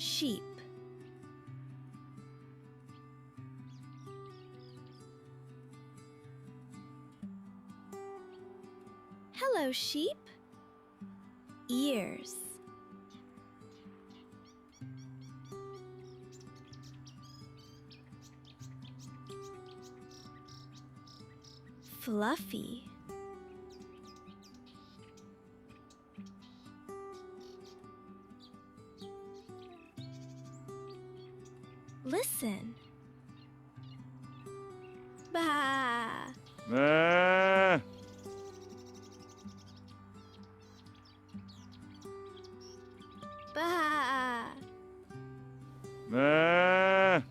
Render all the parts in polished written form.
Sheep. Hello, sheep. Ears. Fluffy. Listen. Ba. Moo. Ba. Moo.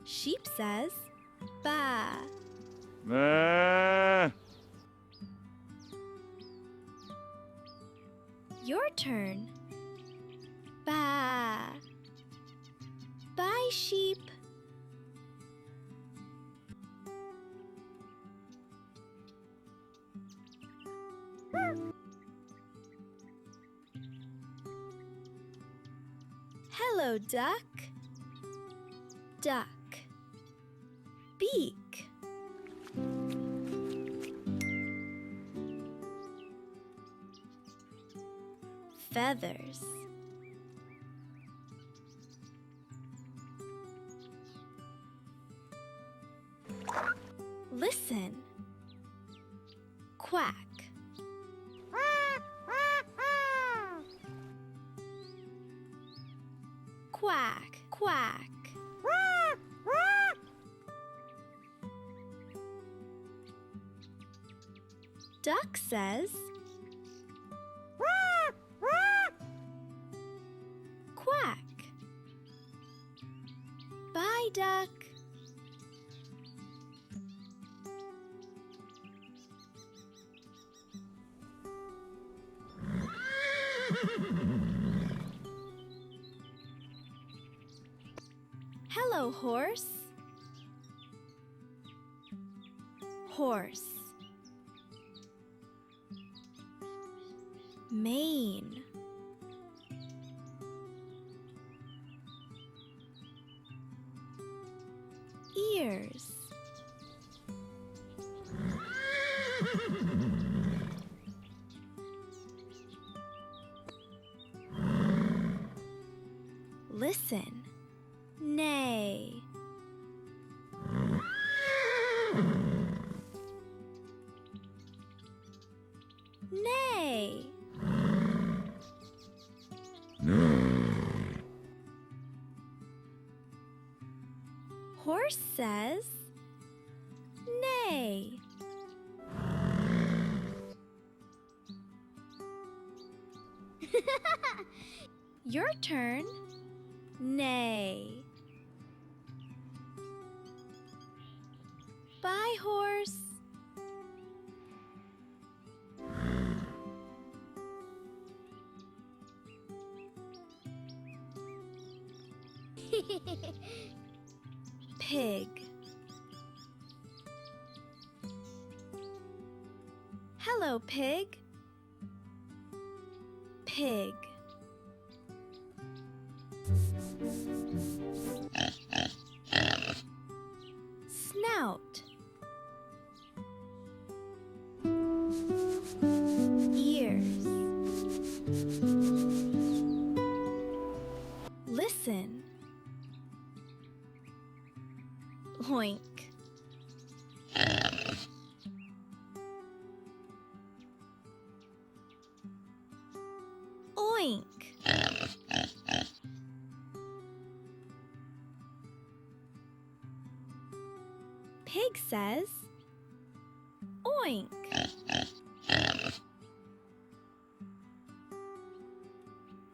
Sheep says ba. Moo. Your turn. Ba. Bye, sheep. Hello, duck. Duck. Beak. Feathers. Listen. Quack. Quack, quack. Duck says quack. Bye, duck. Hello, horse. Horse. Mane. Ears. Listen. Neigh. Neigh. Horse says neigh. Your turn. Neigh. Bye, horse. Pig. Hello, pig. Pig. Snout. Ears. Listen. Oink. Oink. Pig says oink.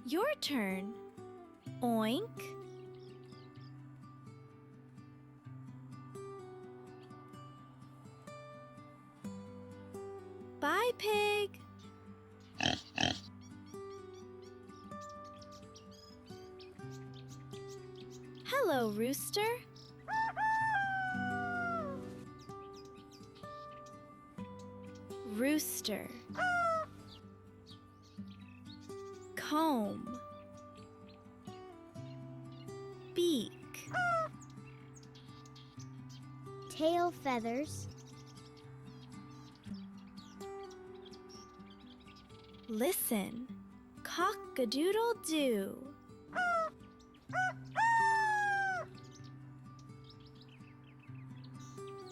Your turn. Oink. Bye, pig. Hello, rooster. Rooster. Comb. Beak. Tail feathers. Listen. Cock-a-doodle-doo.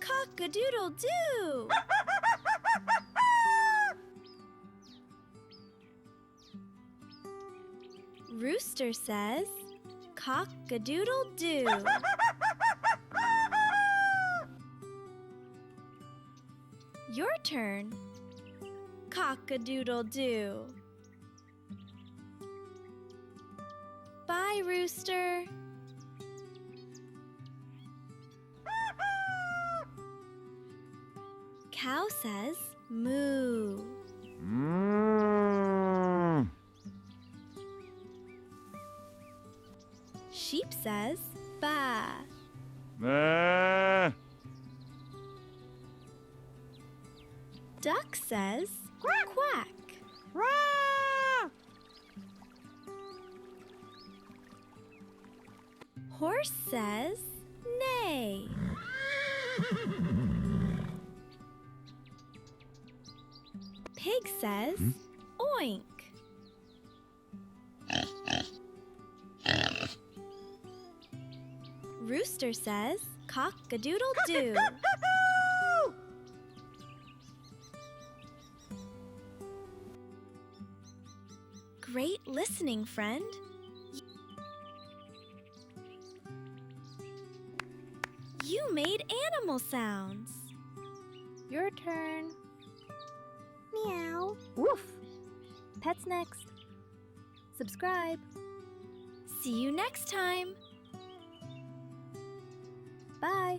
Cock-a-doodle-doo. Rooster says, cock-a-doodle-doo. Your turn. Cock-a-doodle-doo. Bye, Rooster. Cow says, moo. Mm. Sheep says, ba. Ah. Duck says, quack. Horse says, neigh. Pig says, oink. Rooster says, cock-a-doodle-doo. Great listening, friend. You made animal sounds. Your turn. Meow. Woof. Pets next. Subscribe. See you next time. Bye.